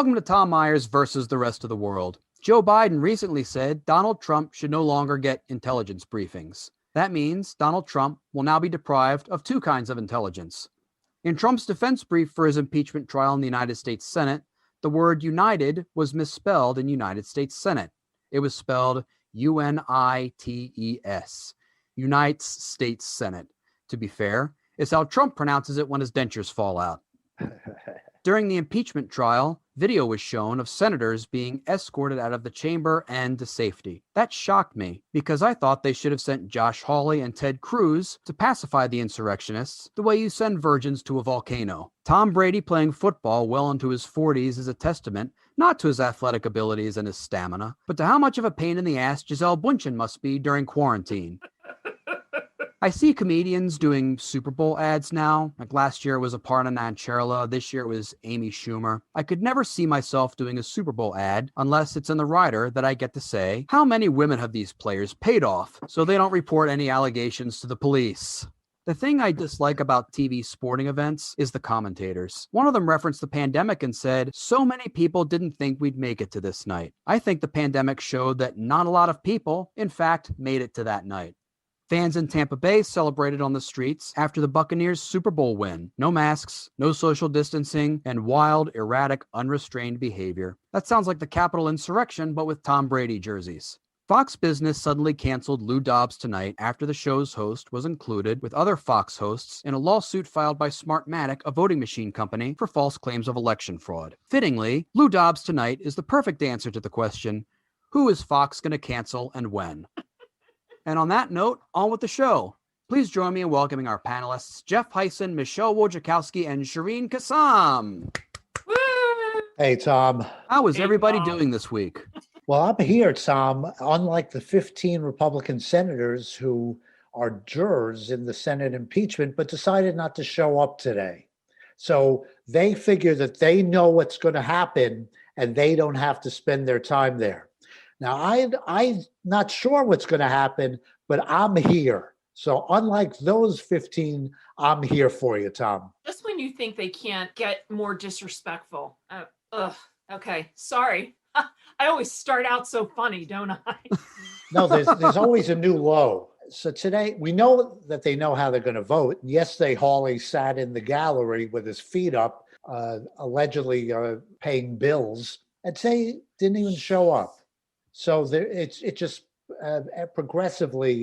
Welcome to Tom Myers versus the rest of the world. Joe Biden recently said Donald Trump should no longer get intelligence briefings. That means Donald Trump will now be deprived of two kinds of intelligence. In Trump's defense brief for his impeachment trial in the United States Senate, the word united was misspelled in United States Senate. It was spelled U-N-I-T-E-S, United States Senate. To be fair, it's how Trump pronounces it when his dentures fall out. During the impeachment trial, video was shown of senators being escorted out of the chamber and to safety. That shocked me because I thought they should have sent Josh Hawley and Ted Cruz to pacify the insurrectionists the way you send virgins to a volcano. Tom Brady playing football well into his 40s is a testament not to his athletic abilities and his stamina, but to how much of a pain in the ass Gisele Bündchen must be during quarantine. I see comedians doing Super Bowl ads now. Like last year it was Aparna Nancherla. This year it was Amy Schumer. I could never see myself doing a Super Bowl ad unless it's in the rider that I get to say, how many women have these players paid off so they don't report any allegations to the police? The thing I dislike about TV sporting events is the commentators. One of them referenced the pandemic and said, so many people didn't think we'd make it to this night. I think the pandemic showed that not a lot of people, in fact, made it to that night. Fans in Tampa Bay celebrated on the streets after the Buccaneers' Super Bowl win. No masks, no social distancing, and wild, erratic, unrestrained behavior. That sounds like the Capitol insurrection, but with Tom Brady jerseys. Fox Business suddenly canceled Lou Dobbs Tonight after the show's host was included with other Fox hosts in a lawsuit filed by Smartmatic, a voting machine company, for false claims of election fraud. Fittingly, Lou Dobbs Tonight is the perfect answer to the question, who is Fox going to cancel and when? And on that note, on with the show. Please join me in welcoming our panelists, Jeff Hysen, Michele Wojciechowski, and Shereen Kassam. Hey, Tom. How is everybody doing this week? Well, I'm here, Tom. Unlike the 15 Republican senators who are jurors in the Senate impeachment, but decided not to show up today. So they figure that they know what's going to happen and they don't have to spend their time there. Now, I'm not sure what's going to happen, but I'm here. So unlike those 15, I'm here for you, Tom. Just when you think they can't get more disrespectful. Okay, sorry. I always start out so funny, don't I? No, there's always a new low. So today, we know that they know how they're going to vote. Yesterday, Hawley sat in the gallery with his feet up, allegedly paying bills, and say didn't even show up. So it just progressively,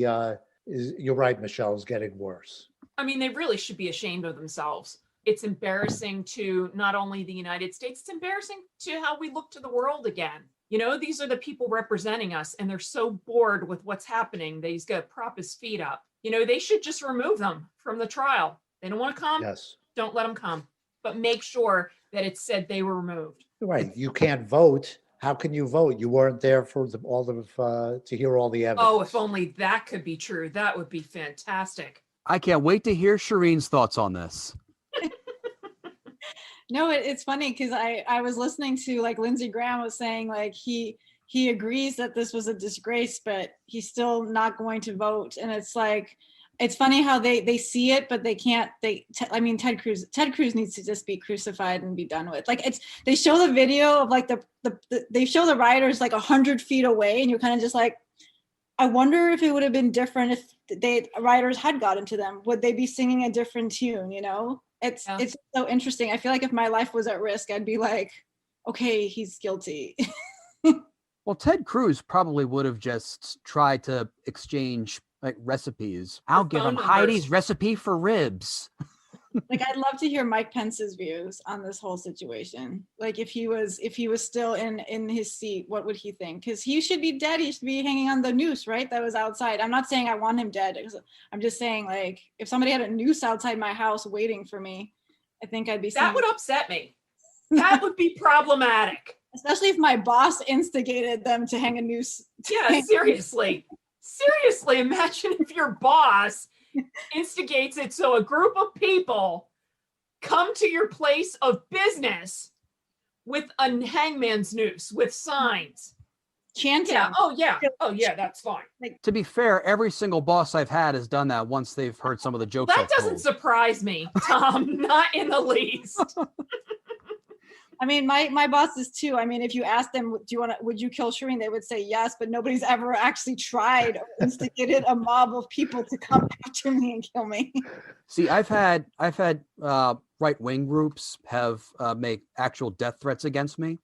you're right, Michele, is getting worse. I mean, they really should be ashamed of themselves. It's embarrassing to not only the United States, it's embarrassing to how we look to the world again. You know, these are the people representing us, and they're so bored with what's happening. He's got to prop his feet up. You know, they should just remove them from the trial. They don't want to come. Yes. Don't let them come. But make sure that it said they were removed. Right. You can't vote. How can you vote? You weren't there for to hear all the evidence. Oh, if only that could be true. That would be fantastic. I can't wait to hear Shereen's thoughts on this. No, it's funny because I was listening to like Lindsey Graham was saying like he agrees that this was a disgrace, but he's still not going to vote. And it's like, it's funny how they see it, but they can't. Ted Cruz needs to just be crucified and be done with. Like they show the video of like they show the rioters like 100 feet away, and you're kind of just like, I wonder if it would have been different if rioters had gotten to them. Would they be singing a different tune? You know, it's so interesting. I feel like if my life was at risk, I'd be like, okay, he's guilty. Well, Ted Cruz probably would have just tried to exchange like recipes. I'll give him Heidi's recipe for ribs. Like, I'd love to hear Mike Pence's views on this whole situation. Like, if he was still in his seat, what would he think? Because he should be dead. He should be hanging on the noose, right? That was outside. I'm not saying I want him dead. I'm just saying, like, if somebody had a noose outside my house waiting for me, I think I'd be. That would upset me. That would be problematic. Especially if my boss instigated them to hang a noose. Yeah, seriously. Seriously, imagine if your boss instigates it so a group of people come to your place of business with a hangman's noose, with signs. Chanting. Yeah. Oh, yeah, that's fine. To be fair, every single boss I've had has done that once they've heard some of the jokes. That doesn't surprise me, Tom, not in the least. I mean, my bosses too. I mean, if you ask them, would you kill Shereen? They would say yes, but nobody's ever actually tried or instigated a mob of people to come after me and kill me. See, I've had right-wing groups have make actual death threats against me,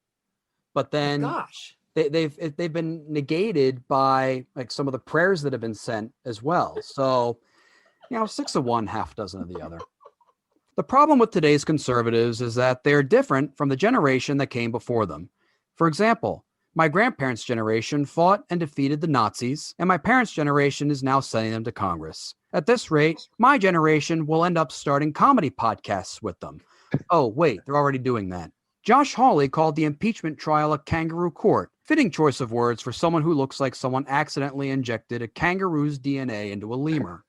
but then Gosh. they've been negated by like some of the prayers that have been sent as well. So, 6 of one, half dozen of the other. The problem with today's conservatives is that they're different from the generation that came before them. For example, my grandparents' generation fought and defeated the Nazis, and my parents' generation is now sending them to Congress. At this rate, my generation will end up starting comedy podcasts with them. Oh, wait, they're already doing that. Josh Hawley called the impeachment trial a kangaroo court. Fitting choice of words for someone who looks like someone accidentally injected a kangaroo's DNA into a lemur.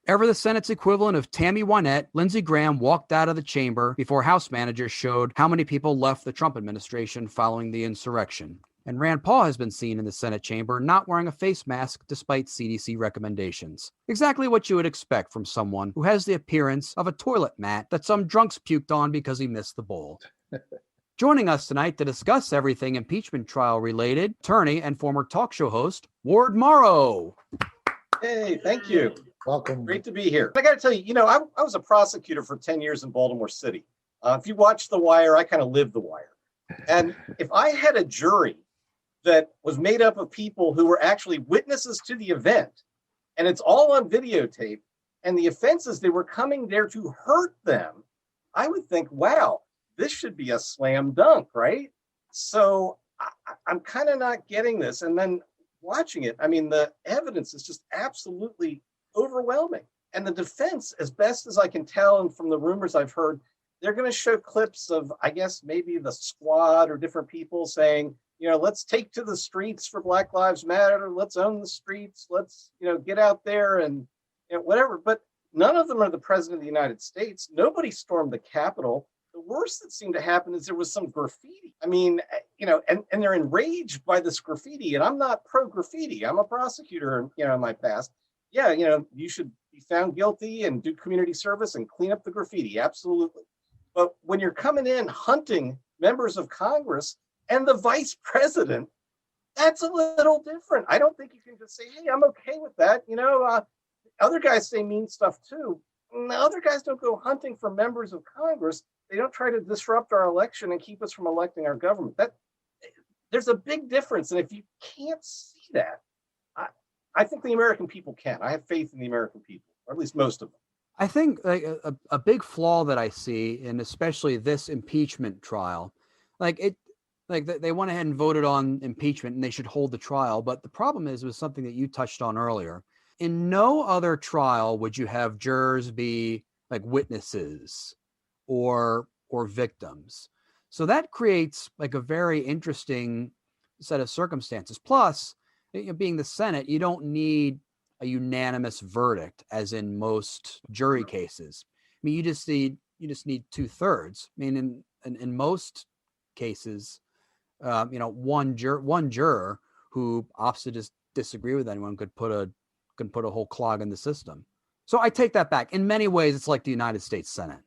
Ever the Senate's equivalent of Tammy Wynette, Lindsey Graham walked out of the chamber before House managers showed how many people left the Trump administration following the insurrection. And Rand Paul has been seen in the Senate chamber not wearing a face mask despite CDC recommendations. Exactly what you would expect from someone who has the appearance of a toilet mat that some drunks puked on because he missed the bowl. Joining us tonight to discuss everything impeachment trial related, attorney and former talk show host, Ward Morrow. Hey, thank you. Welcome. Great to be here. I got to tell you, I was a prosecutor for 10 years in Baltimore City. If you watch The Wire, I kind of lived The Wire. And if I had a jury that was made up of people who were actually witnesses to the event, and it's all on videotape, and the offenses, they were coming there to hurt them, I would think, wow, this should be a slam dunk, right? So I'm kind of not getting this. And then watching it, I mean, the evidence is just absolutely overwhelming. And the defense, as best as I can tell, and from the rumors I've heard, they're going to show clips of, I guess, maybe the squad or different people saying, let's take to the streets for Black Lives Matter. Let's own the streets. Let's, get out there and whatever. But none of them are the president of the United States. Nobody stormed the Capitol. The worst that seemed to happen is there was some graffiti. I mean, and they're enraged by this graffiti. And I'm not pro graffiti. I'm a prosecutor, in my past. Yeah, you should be found guilty and do community service and clean up the graffiti. Absolutely. But when you're coming in hunting members of Congress and the vice president, that's a little different. I don't think you can just say, hey, I'm okay with that. Other guys say mean stuff too. And the other guys don't go hunting for members of Congress. They don't try to disrupt our election and keep us from electing our government. There's a big difference. And if you can't see that, I think the American people can. I have faith in the American people, or at least most of them. I think like a big flaw that I see, and especially this impeachment trial, they went ahead and voted on impeachment and they should hold the trial. But the problem was something that you touched on earlier. In no other trial would you have jurors be like witnesses or victims. So that creates like a very interesting set of circumstances. Plus, being the Senate, you don't need a unanimous verdict as in most jury cases. I mean, you just need 2/3. I mean, in most cases, one juror who opts to just disagree with anyone can put a whole clog in the system. So I take that back. In many ways, it's like the United States Senate.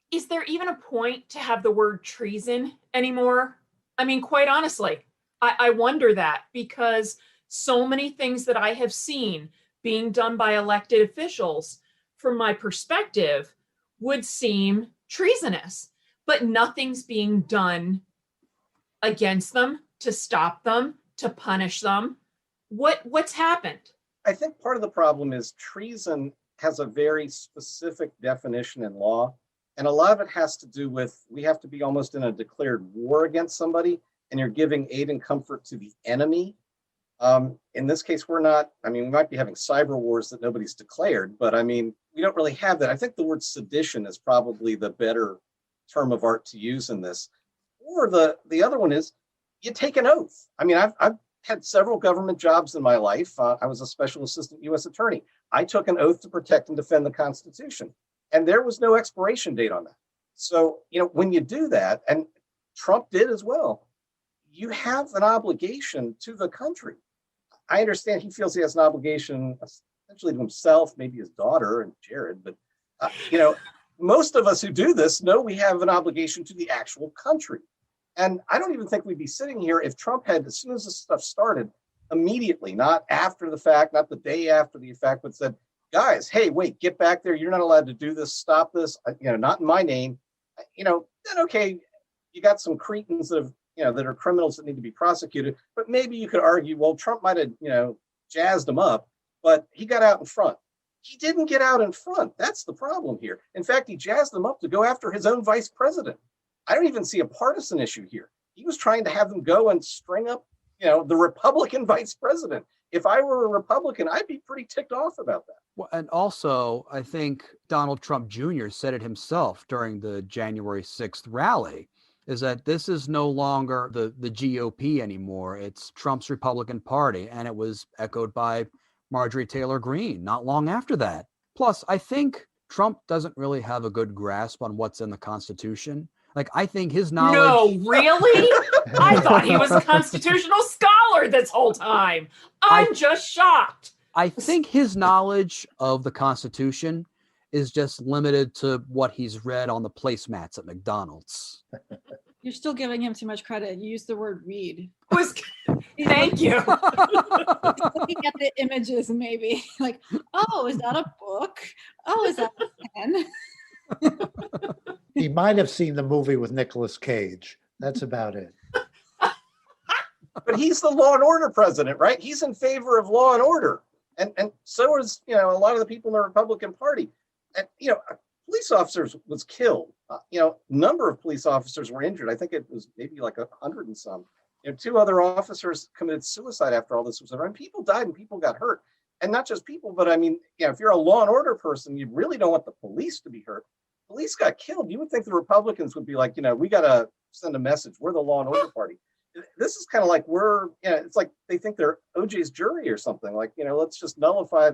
Is there even a point to have the word treason anymore? I mean, quite honestly, I wonder that, because so many things that I have seen being done by elected officials, from my perspective, would seem treasonous, but nothing's being done against them, to stop them, to punish them. What's happened? I think part of the problem is treason has a very specific definition in law. And a lot of it has to do with, we have to be almost in a declared war against somebody, and you're giving aid and comfort to the enemy. In this case, we might be having cyber wars that nobody's declared, but we don't really have that. I think the word sedition is probably the better term of art to use in this. Or the other one is, you take an oath. I've had several government jobs in my life. I was a special assistant U.S. attorney. I took an oath to protect and defend the Constitution, and there was no expiration date on that. So, when you do that, and Trump did as well, you have an obligation to the country. I understand he feels he has an obligation essentially to himself, maybe his daughter and Jared, but most of us who do this know we have an obligation to the actual country. And I don't even think we'd be sitting here if Trump had, as soon as this stuff started, immediately, not after the fact, not the day after the fact, but said, guys, hey, wait, get back there. You're not allowed to do this. Stop this. Not in my name. Then okay, you got some cretins that have, that are criminals that need to be prosecuted. But maybe you could argue, well, Trump might have, jazzed him up, but he got out in front. He didn't get out in front. That's the problem here. In fact, he jazzed them up to go after his own vice president. I don't even see a partisan issue here. He was trying to have them go and string up, the Republican vice president. If I were a Republican, I'd be pretty ticked off about that. Well, and also, I think Donald Trump Jr. said it himself during the January 6th rally, is that this is no longer the GOP anymore. It's Trump's Republican Party. And it was echoed by Marjorie Taylor Greene not long after that. Plus, I think Trump doesn't really have a good grasp on what's in the Constitution. Like, I think his knowledge... No, really? I thought he was a constitutional scholar this whole time. I'm just shocked. I think his knowledge of the Constitution is just limited to what he's read on the placemats at McDonald's. You're still giving him too much credit. You used the word read. Thank you. Looking at the images, maybe like, oh, is that a book? Oh, is that a pen? He might have seen the movie with Nicolas Cage. That's about it. But he's the law and order president, right? He's in favor of law and order. And so is, a lot of the people in the Republican Party. And, a police officer was killed. Number of police officers were injured. I think it was maybe like 100 and some. 2 other officers committed suicide after all this was over. And people died and people got hurt. And not just people, but if you're a law and order person, you really don't want the police to be hurt. Police got killed. You would think the Republicans would be like, we got to send a message. We're the law and order party. This is kind of like it's like they think they're OJ's jury or something. Like, let's just nullify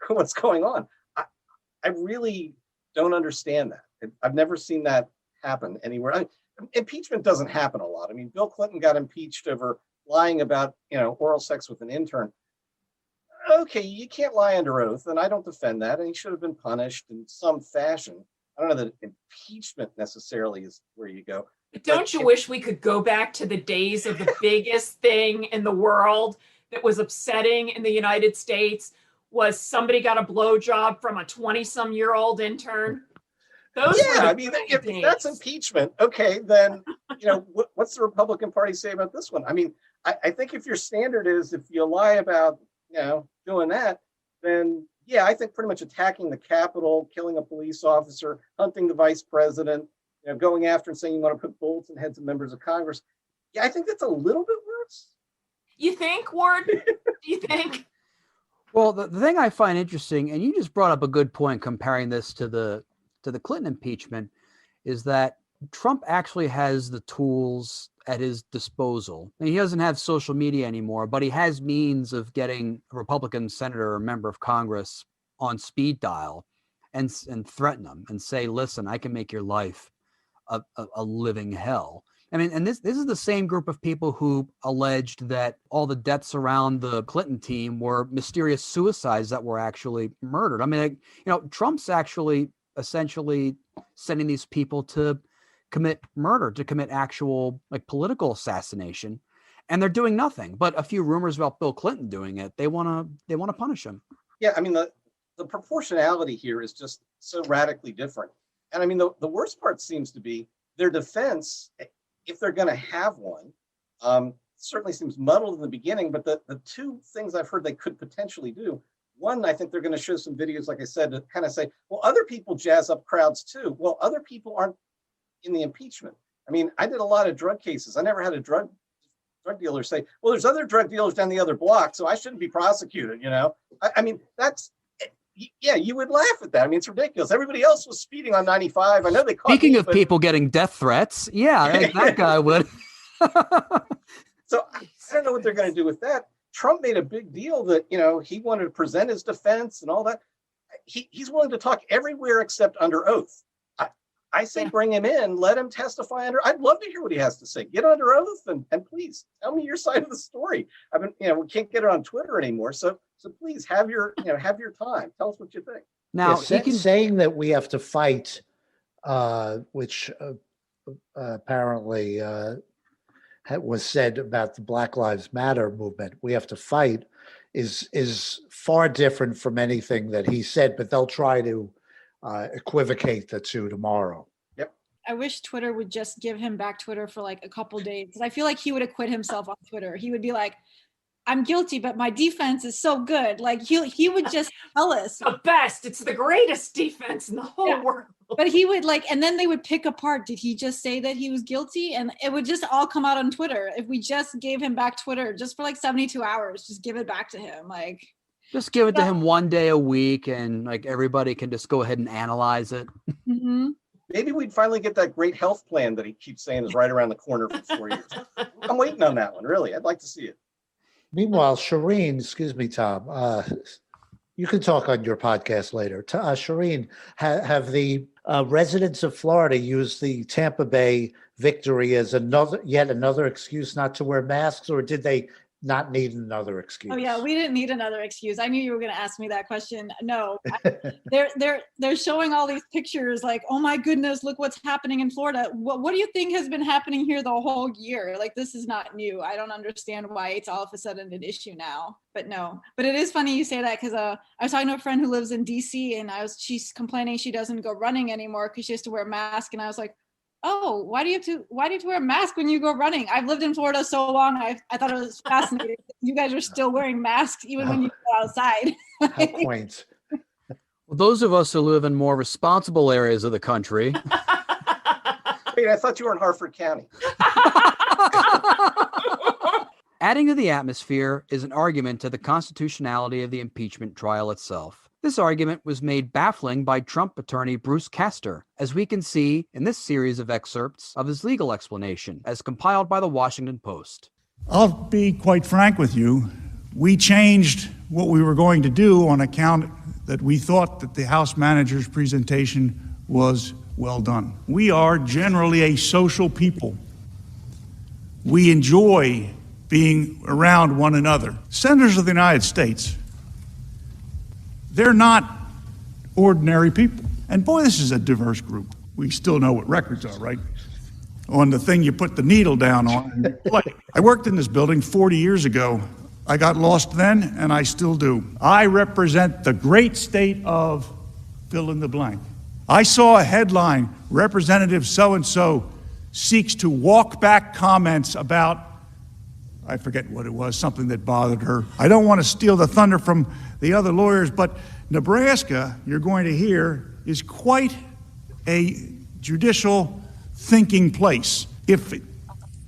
what's going on. I really don't understand that. I've never seen that happen anywhere. Impeachment doesn't happen a lot. Bill Clinton got impeached over lying about, oral sex with an intern. Okay, you can't lie under oath, and I don't defend that, and he should have been punished in some fashion. I don't know that impeachment necessarily is where you go. Don't you wish we could go back to the days of the biggest thing in the world that was upsetting in the United States was somebody got a blowjob from a 20-some-year-old intern? Those were if that's impeachment, okay, then, what's the Republican Party say about this one? I think if your standard is if you lie about, doing that, then, yeah, I think pretty much attacking the Capitol, killing a police officer, hunting the vice president, going after and saying you want to put bullets in heads of members of Congress. Yeah, I think that's a little bit worse. You think, Ward? Do you think? Well, the thing I find interesting, and you just brought up a good point comparing this to the Clinton impeachment, is that Trump actually has the tools at his disposal. And he doesn't have social media anymore, but he has means of getting a Republican senator or member of Congress on speed dial and threaten them and say, listen, I can make your life a living hell. And this is the same group of people who alleged that all the deaths around the Clinton team were mysterious suicides that were actually murdered. Trump's actually essentially sending these people to commit murder, to commit actual political assassination, and they're doing nothing. But a few rumors about Bill Clinton doing it, they want to punish him. Yeah, the proportionality here is just so radically different. And the worst part seems to be their defense, if they're going to have one, certainly seems muddled in the beginning. But the 2 things I've heard they could potentially do, one, I think they're going to show some videos, like I said, to kind of say, well, other people jazz up crowds too. Well, other people aren't in the impeachment. I did a lot of drug cases. I never had a drug dealer say, well, there's other drug dealers down the other block, so I shouldn't be prosecuted. That's, yeah, you would laugh at that. It's ridiculous. Everybody else was speeding on 95. I know they caught Speaking of people getting death threats, yeah, that guy would. So I don't know what they're going to do with that. Trump made a big deal that, he wanted to present his defense and all that. He's willing to talk everywhere except under oath. I say bring him in, let him testify under. I'd love to hear what he has to say. Get under oath and please tell me your side of the story. We can't get it on Twitter anymore. So please have your time. Tell us what you think. Now, saying that we have to fight which apparently was said about the Black Lives Matter movement, we have to fight, is far different from anything that he said, but they'll try to equivocate the two tomorrow. I wish Twitter would just give him back Twitter for like a couple days, because I feel like he would acquit himself on Twitter. He would be like, I'm guilty, but my defense is so good. Like he would just tell us. The best. It's the greatest defense in the whole world. But he would like, and then they would pick apart. Did he just say that he was guilty? And it would just all come out on Twitter. If we just gave him back Twitter just for like 72 hours, just give it back to him. Like, just give it to him one day a week, and like everybody can just go ahead and analyze it. Mm-hmm. Maybe we'd finally get that great health plan that he keeps saying is right around the corner for 4 years. I'm waiting on that one, really. I'd like to see it. Meanwhile, Shereen, excuse me, Tom, you can talk on your podcast later. Shereen, have the residents of Florida used the Tampa Bay victory as yet another excuse not to wear masks, or did they not need another excuse? Oh yeah, we didn't need another excuse. I knew you were going to ask me that question. No, they're showing all these pictures like, oh my goodness, look what's happening in Florida. What do you think has been happening here the whole year? Like, this is not new. I don't understand why it's all of a sudden an issue now. But no, but it is funny you say that, because I was talking to a friend who lives in DC, and she's complaining she doesn't go running anymore because she has to wear a mask, and I was like, oh, why do you have to wear a mask when you go running? I've lived in Florida so long. I thought it was fascinating. You guys are still wearing masks even when you go outside. How quaint. Well, those of us who live in more responsible areas of the country. Wait, I thought you were in Harford County. Adding to the atmosphere is an argument to the constitutionality of the impeachment trial itself. This argument was made baffling by Trump attorney Bruce Castor, as we can see in this series of excerpts of his legal explanation, as compiled by the Washington Post. I'll be quite frank with you. We changed what we were going to do on account that we thought that the House manager's presentation was well done. We are generally a social people. We enjoy being around one another. Senators of the United States, they're not ordinary people. And boy, this is a diverse group. We still know what records are, right? On the thing you put the needle down on and you play. I worked in this building 40 years ago. I got lost then, and I still do. I represent the great state of fill in the blank. I saw a headline, Representative so-and-so seeks to walk back comments about, I forget what it was, something that bothered her. I don't want to steal the thunder from the other lawyers, but Nebraska, you're going to hear, is quite a judicial thinking place. If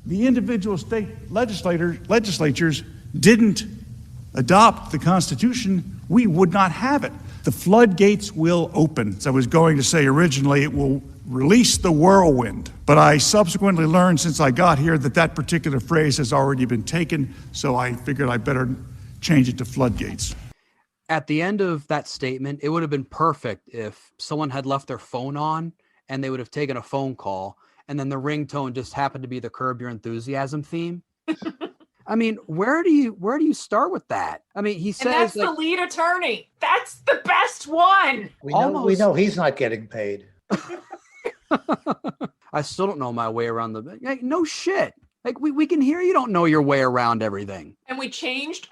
the individual state legislatures didn't adopt the Constitution, we would not have it. The floodgates will open. As I was going to say originally, it will release the whirlwind. But I subsequently learned since I got here that that particular phrase has already been taken, so I figured I better change it to floodgates. At the end of that statement, it would have been perfect if someone had left their phone on and they would have taken a phone call, and then the ringtone just happened to be the Curb Your Enthusiasm theme. I mean, where do you start with that? I mean, he says, and that's like, the lead attorney. That's the best one. We know he's not getting paid. I still don't know my way around like, no shit. Like we can hear you don't know your way around everything. And we changed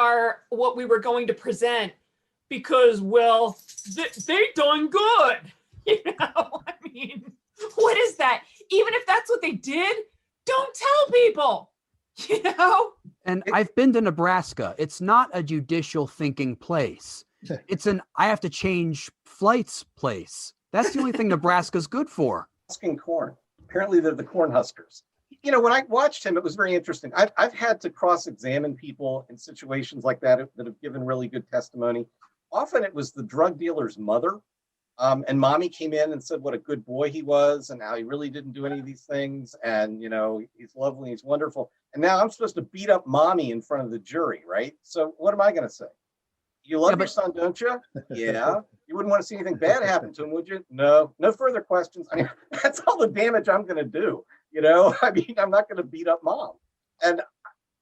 what we were going to present because, well, they done good. You know, I mean, what is that? Even if that's what they did, don't tell people, you know? And I've been to Nebraska. It's not a judicial thinking place. It's I have to change flights place. That's the only thing Nebraska's good for. Husking corn. Apparently they're the corn huskers. You know, when I watched him, it was very interesting. I've had to cross-examine people in situations like that have given really good testimony. Often it was the drug dealer's mother. And mommy came in and said what a good boy he was and how he really didn't do any of these things. And, you know, he's lovely, he's wonderful. And now I'm supposed to beat up mommy in front of the jury, right? So what am I going to say? You love your son, don't you? Yeah. You wouldn't want to see anything bad happen to him, would you? No further questions. I mean, that's all the damage I'm going to do. You know, I mean, I'm not going to beat up mom. And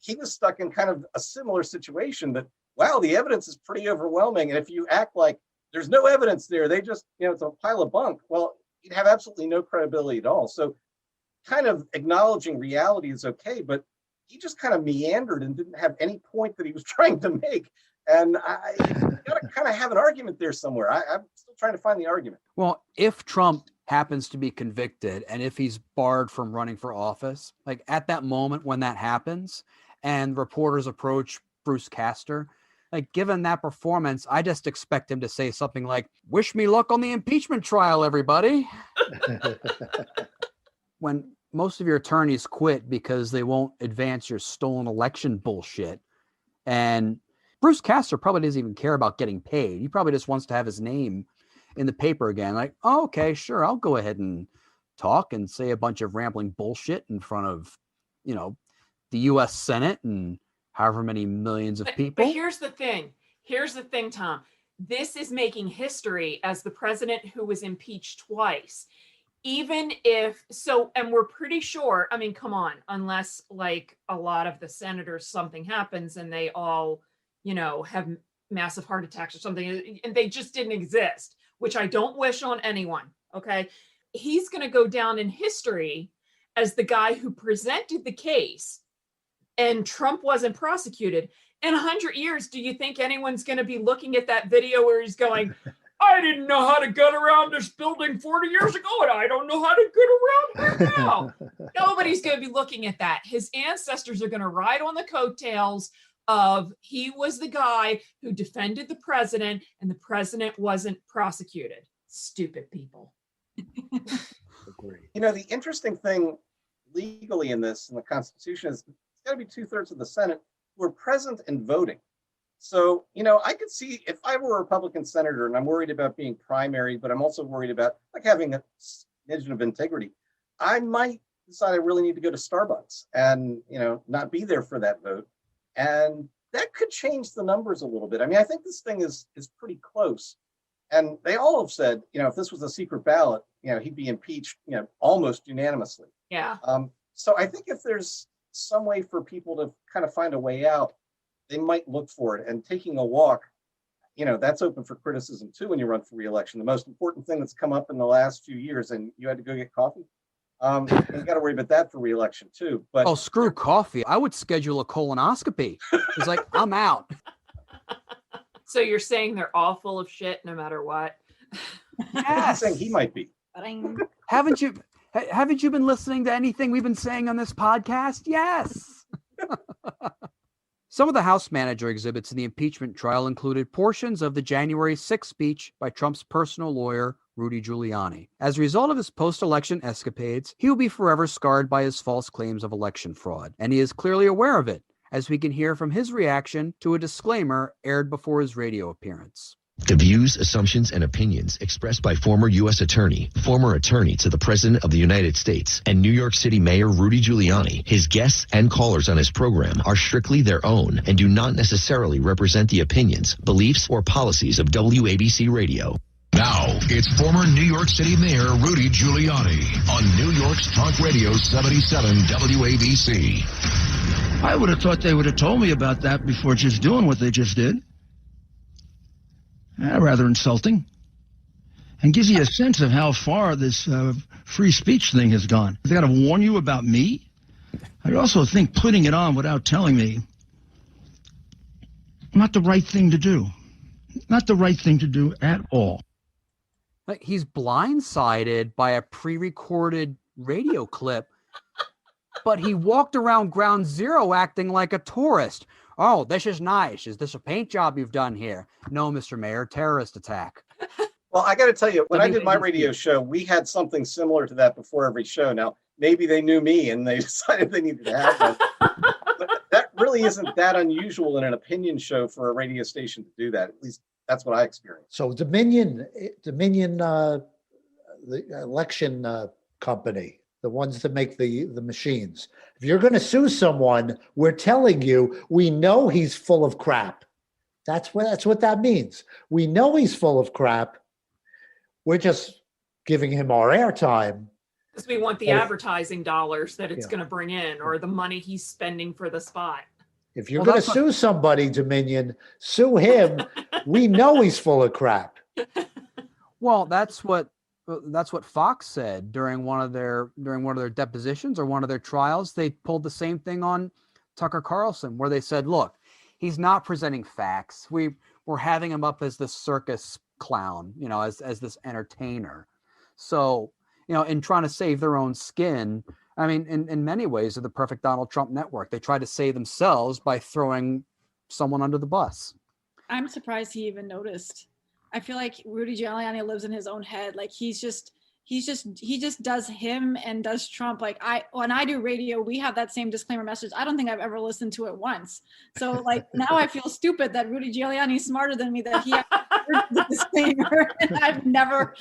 he was stuck in kind of a similar situation that, wow, the evidence is pretty overwhelming. And if you act like there's no evidence there, they just, you know, it's a pile of bunk. Well, you'd have absolutely no credibility at all. So kind of acknowledging reality is okay, but he just kind of meandered and didn't have any point that he was trying to make. And you got to kind of have an argument there somewhere. I'm still trying to find the argument. Well, if Trump happens to be convicted and if he's barred from running for office, like at that moment when that happens and reporters approach Bruce Castor, like given that performance, I just expect him to say something like, "Wish me luck on the impeachment trial, everybody." When most of your attorneys quit because they won't advance your stolen election bullshit. And Bruce Castor probably doesn't even care about getting paid. He probably just wants to have his name in the paper again. Like, oh, okay, sure, I'll go ahead and talk and say a bunch of rambling bullshit in front of, the U.S. Senate and however many millions of people. But here's the thing, Tom. This is making history as the president who was impeached twice. Even if so, and we're pretty sure, I mean, come on, unless like a lot of the senators, something happens and they all, have massive heart attacks or something, and they just didn't exist, which I don't wish on anyone. Okay. He's going to go down in history as the guy who presented the case and Trump wasn't prosecuted. In 100 years, do you think anyone's going to be looking at that video where he's going, "I didn't know how to get around this building 40 years ago, and I don't know how to get around here now"? Nobody's going to be looking at that. His ancestors are going to ride on the coattails of he was the guy who defended the president, and the president wasn't prosecuted. Stupid people. The interesting thing legally in this, in the Constitution, is it's got to be 2/3 of the Senate who are present and voting. So, I could see if I were a Republican senator and I'm worried about being primary, but I'm also worried about like having a smidgen of integrity, I might decide I really need to go to Starbucks and, not be there for that vote. And that could change the numbers a little bit. I mean, I think this thing is pretty close. And they all have said, if this was a secret ballot, he'd be impeached, almost unanimously. Yeah. So I think if there's some way for people to kind of find a way out, they might look for it. And taking a walk, that's open for criticism too when you run for re-election. The most important thing that's come up in the last few years, and you had to go get coffee. You got to worry about that for re-election too. But screw coffee. I would schedule a colonoscopy. It's like, I'm out. So you're saying they're all full of shit no matter what? I'm saying he might be. Haven't you been listening to anything we've been saying on this podcast? Yes. Some of the House manager exhibits in the impeachment trial included portions of the January 6th speech by Trump's personal lawyer, Rudy Giuliani. As a result of his post-election escapades, he will be forever scarred by his false claims of election fraud, and he is clearly aware of it, as we can hear from his reaction to a disclaimer aired before his radio appearance. The views, assumptions, and opinions expressed by former U.S. attorney to the President of the United States, and New York City Mayor Rudy Giuliani, his guests, and callers on his program are strictly their own and do not necessarily represent the opinions, beliefs, or policies of WABC Radio. Now, it's former New York City Mayor Rudy Giuliani on New York's Talk Radio 77 WABC. I would have thought they would have told me about that before just doing what they just did. Rather insulting. And gives you a sense of how far this free speech thing has gone. They got to warn you about me? I also think putting it on without telling me, not the right thing to do. Not the right thing to do at all. Like he's blindsided by a pre-recorded radio clip, but he walked around ground zero acting like a tourist. Oh, this is nice. Is this a paint job you've done here? No, Mr. Mayor, terrorist attack. Well, I got to tell you, when I did my radio show, we had something similar to that before every show. Now, maybe they knew me and they decided they needed to have one. But that really isn't that unusual in an opinion show for a radio station to do that. At least that's what I experienced. So Dominion, the election company, the ones that make the machines. If you're going to sue someone, we're telling you, we know he's full of crap. That's what that means. We know he's full of crap. We're just giving him our airtime. Because we want the advertising dollars that it's going to bring in, or the money he's spending for the spot. If you're going to sue somebody, Dominion, sue him. We know he's full of crap. Well, that's what That's what Fox said during one of their depositions or one of their trials. They pulled the same thing on Tucker Carlson, where they said, look, he's not presenting facts. We're having him up as this circus clown, as this entertainer. So, in trying to save their own skin, I mean, in many ways, they're the perfect Donald Trump network. They try to save themselves by throwing someone under the bus. I'm surprised he even noticed. I feel like Rudy Giuliani lives in his own head. Like he just does him and does Trump. Like when I do radio, we have that same disclaimer message. I don't think I've ever listened to it once. So like now I feel stupid that Rudy Giuliani is smarter than me, that he has the disclaimer. And I've never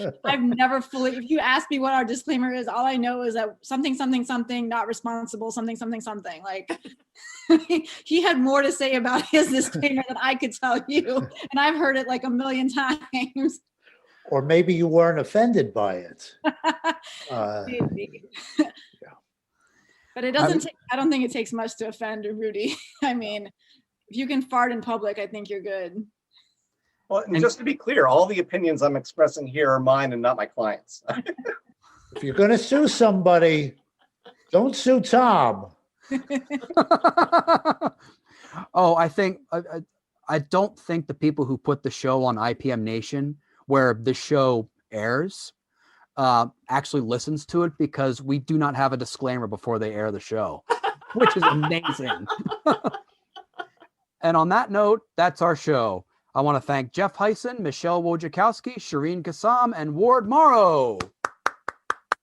fully, if you ask me what our disclaimer is, all I know is that something, not responsible, something. Like he had more to say about his disclaimer than I could tell you. And I've heard it like a million times. Or maybe you weren't offended by it. Maybe. But it doesn't I don't think it takes much to offend Rudy. I mean, if you can fart in public, I think you're good. Well, and just to be clear, all the opinions I'm expressing here are mine and not my clients. If you're going to sue somebody, don't sue Tom. Oh, I don't think the people who put the show on ipmNation, where the show airs, actually listens to it, because we do not have a disclaimer before they air the show, which is amazing. And on that note, that's our show. I want to thank Jeff Hysen, Michele Wojciechowski, Shereen Kassam, and Ward Morrow.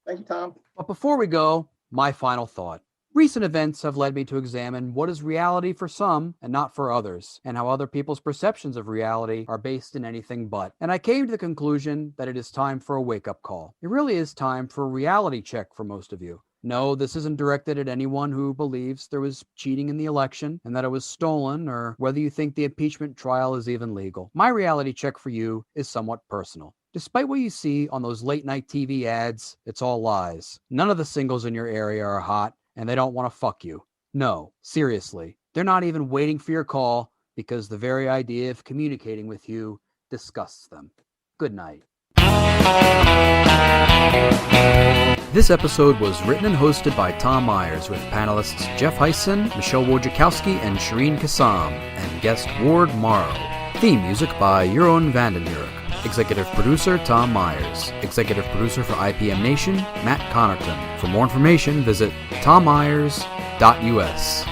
Thank you, Tom. But before we go, my final thought. Recent events have led me to examine what is reality for some and not for others, and how other people's perceptions of reality are based in anything but. And I came to the conclusion that it is time for a wake-up call. It really is time for a reality check for most of you. No, this isn't directed at anyone who believes there was cheating in the election and that it was stolen, or whether you think the impeachment trial is even legal. My reality check for you is somewhat personal. Despite what you see on those late-night TV ads, it's all lies. None of the singles in your area are hot, and they don't want to fuck you. No, seriously. They're not even waiting for your call, because the very idea of communicating with you disgusts them. Good night. This episode was written and hosted by Tom Myers, with panelists Jeff Hysen, Michele Wojciechowski, and Shereen Kassam, and guest Ward Morrow. Theme music by Jeroen Vandenburg. Executive producer Tom Myers. Executive producer for ipmNation, Matt Connarton. For more information, visit tommyers.us.